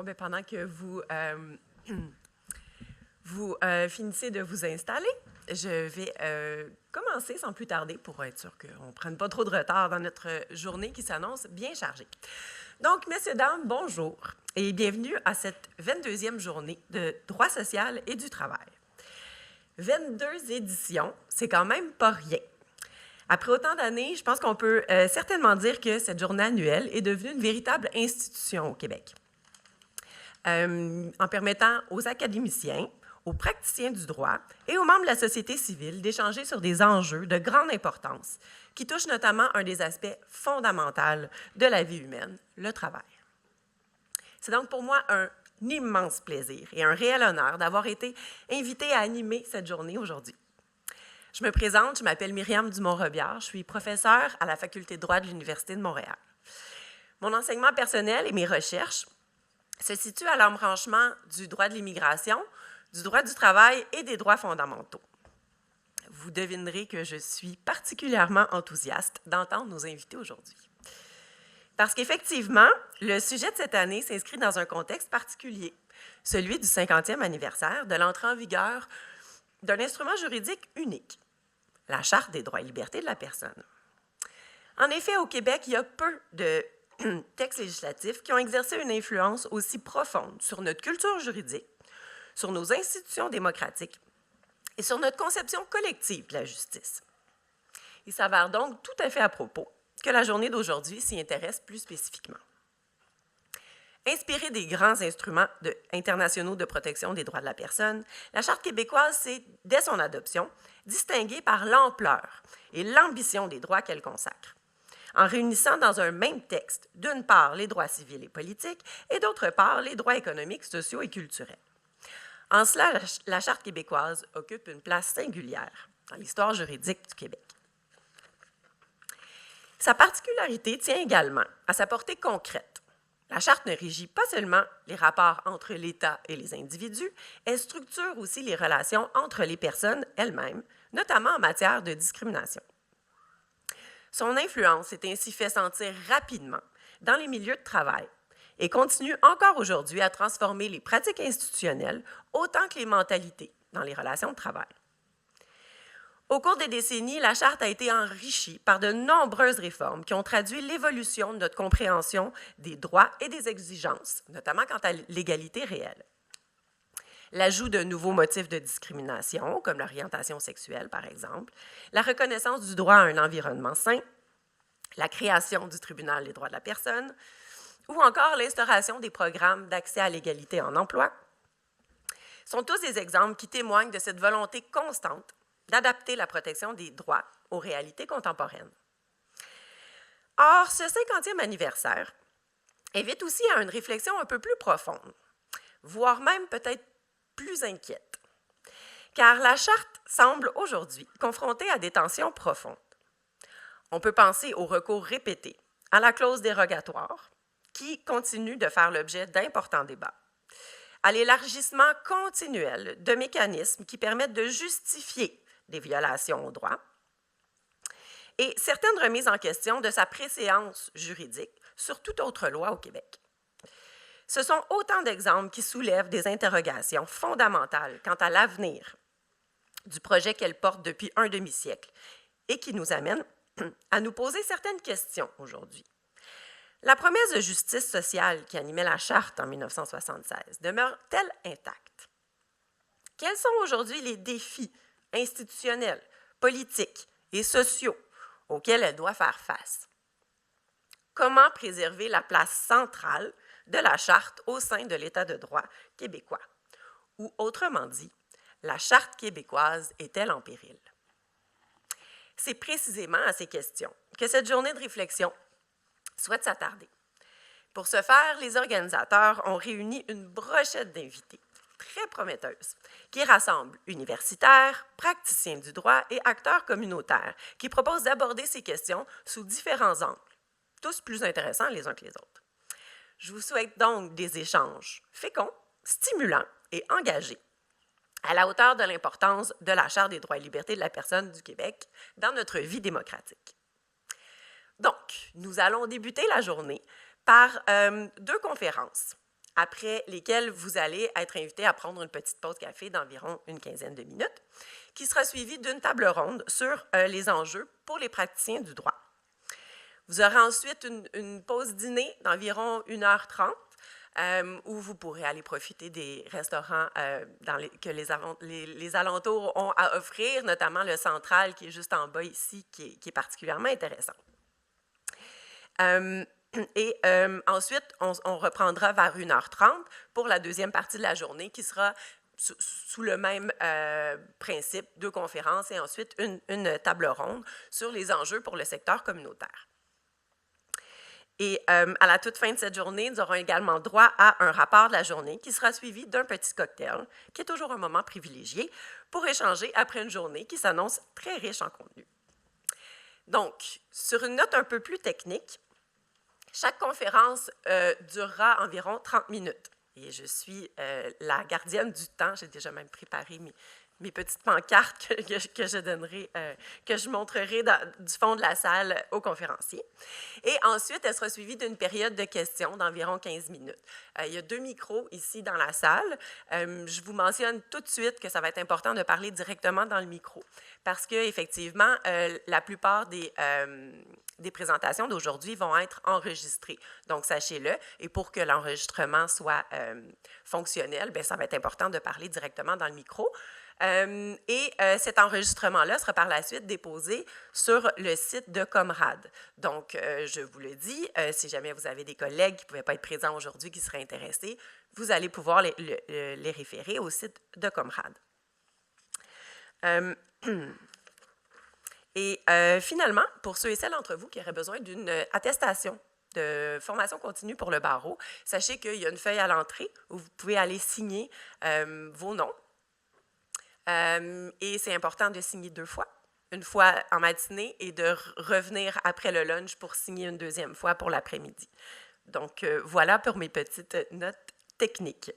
Bon, bien, pendant que vous finissez de vous installer, je vais commencer sans plus tarder pour être sûr qu'on ne prenne pas trop de retard dans notre journée qui s'annonce bien chargée. Donc, messieurs, dames, bonjour et bienvenue à cette 22e journée de droit social et du travail. 22 éditions, c'est quand même pas rien. Après autant d'années, je pense qu'on peut certainement dire que cette journée annuelle est devenue une véritable institution au Québec. En permettant aux académiciens, aux praticiens du droit et aux membres de la société civile d'échanger sur des enjeux de grande importance qui touchent notamment un des aspects fondamentaux de la vie humaine, le travail. C'est donc pour moi un immense plaisir et un réel honneur d'avoir été invitée à animer cette journée aujourd'hui. Je me présente, je m'appelle Myriam Dumont-Robillard, je suis professeure à la Faculté de droit de l'Université de Montréal. Mon enseignement personnel et mes recherches se situent à l'embranchement du droit de l'immigration, du droit du travail et des droits fondamentaux. Vous devinerez que je suis particulièrement enthousiaste d'entendre nos invités aujourd'hui. Parce qu'effectivement, le sujet de cette année s'inscrit dans un contexte particulier, celui du 50e anniversaire de l'entrée en vigueur d'un instrument juridique unique, la Charte des droits et libertés de la personne. En effet, au Québec, il y a peu de textes législatifs qui ont exercé une influence aussi profonde sur notre culture juridique, sur nos institutions démocratiques et sur notre conception collective de la justice. Il s'avère donc tout à fait à propos que la journée d'aujourd'hui s'y intéresse plus spécifiquement. Inspirée des grands instruments internationaux de protection des droits de la personne, la Charte québécoise s'est, dès son adoption, distinguée par l'ampleur et l'ambition des droits qu'elle consacre, en réunissant dans un même texte, d'une part, les droits civils et politiques, et d'autre part, les droits économiques, sociaux et culturels. En cela, la Charte québécoise occupe une place singulière dans l'histoire juridique du Québec. Sa particularité tient également à sa portée concrète. La Charte ne régit pas seulement les rapports entre l'État et les individus, elle structure aussi les relations entre les personnes elles-mêmes, notamment en matière de discrimination. Son influence s'est ainsi fait sentir rapidement dans les milieux de travail et continue encore aujourd'hui à transformer les pratiques institutionnelles autant que les mentalités dans les relations de travail. Au cours des décennies, la Charte a été enrichie par de nombreuses réformes qui ont traduit l'évolution de notre compréhension des droits et des exigences, notamment quant à l'égalité réelle. L'ajout de nouveaux motifs de discrimination, comme l'orientation sexuelle, par exemple, la reconnaissance du droit à un environnement sain, la création du tribunal des droits de la personne, ou encore l'instauration des programmes d'accès à l'égalité en emploi, sont tous des exemples qui témoignent de cette volonté constante d'adapter la protection des droits aux réalités contemporaines. Or, ce 50e anniversaire invite aussi à une réflexion un peu plus profonde, voire même peut-être plus inquiète, car la Charte semble aujourd'hui confrontée à des tensions profondes. On peut penser au recours répété à la clause dérogatoire, qui continue de faire l'objet d'importants débats, à l'élargissement continuel de mécanismes qui permettent de justifier des violations aux droits, et certaines remises en question de sa préséance juridique sur toute autre loi au Québec. Ce sont autant d'exemples qui soulèvent des interrogations fondamentales quant à l'avenir du projet qu'elle porte depuis un demi-siècle et qui nous amènent à nous poser certaines questions aujourd'hui. La promesse de justice sociale qui animait la Charte en 1976 demeure-t-elle intacte? Quels sont aujourd'hui les défis institutionnels, politiques et sociaux auxquels elle doit faire face? Comment préserver la place centrale de la Charte au sein de l'État de droit québécois? Ou autrement dit, la Charte québécoise est-elle en péril? C'est précisément à ces questions que cette journée de réflexion souhaite s'attarder. Pour ce faire, les organisateurs ont réuni une brochette d'invités très prometteuse qui rassemble universitaires, praticiens du droit et acteurs communautaires qui proposent d'aborder ces questions sous différents angles, tous plus intéressants les uns que les autres. Je vous souhaite donc des échanges féconds, stimulants et engagés à la hauteur de l'importance de la Charte des droits et libertés de la personne du Québec dans notre vie démocratique. Donc, nous allons débuter la journée par deux conférences après lesquels vous allez être invité à prendre une petite pause café d'environ une quinzaine de minutes, qui sera suivie d'une table ronde sur les enjeux pour les praticiens du droit. Vous aurez ensuite une pause dîner d'environ 1h30, où vous pourrez aller profiter des restaurants que les alentours ont à offrir, notamment le Central qui est juste en bas ici, qui est particulièrement intéressant. Ensuite, on reprendra vers 1h30 pour la deuxième partie de la journée qui sera sous le même principe, 2 conférences et ensuite une table ronde sur les enjeux pour le secteur communautaire. Et à la toute fin de cette journée, nous aurons également droit à un rapport de la journée qui sera suivi d'un petit cocktail, qui est toujours un moment privilégié pour échanger après une journée qui s'annonce très riche en contenu. Donc, sur une note un peu plus technique, chaque conférence durera environ 30 minutes. Et je suis la gardienne du temps. J'ai déjà même préparé mes petites pancartes que je donnerai, que je montrerai du fond de la salle aux conférenciers. Et ensuite, elle sera suivie d'une période de questions d'environ 15 minutes. Il y a 2 micros ici dans la salle. Je vous mentionne tout de suite que ça va être important de parler directement dans le micro parce qu'effectivement, la plupart des présentations d'aujourd'hui vont être enregistrées. Donc, sachez-le. Et pour que l'enregistrement soit fonctionnel, bien, ça va être important de parler directement dans le micro. Cet enregistrement-là sera par la suite déposé sur le site de Comrade. Donc, je vous le dis, si jamais vous avez des collègues qui ne pouvaient pas être présents aujourd'hui, qui seraient intéressés, vous allez pouvoir les référer au site de Comrade. Finalement, pour ceux et celles d'entre vous qui auraient besoin d'une attestation de formation continue pour le barreau, sachez qu'il y a une feuille à l'entrée où vous pouvez aller signer vos noms. Et c'est important de signer 2 fois, une fois en matinée et de revenir après le lunch pour signer une 2e fois pour l'après-midi. Donc, voilà pour mes petites notes techniques.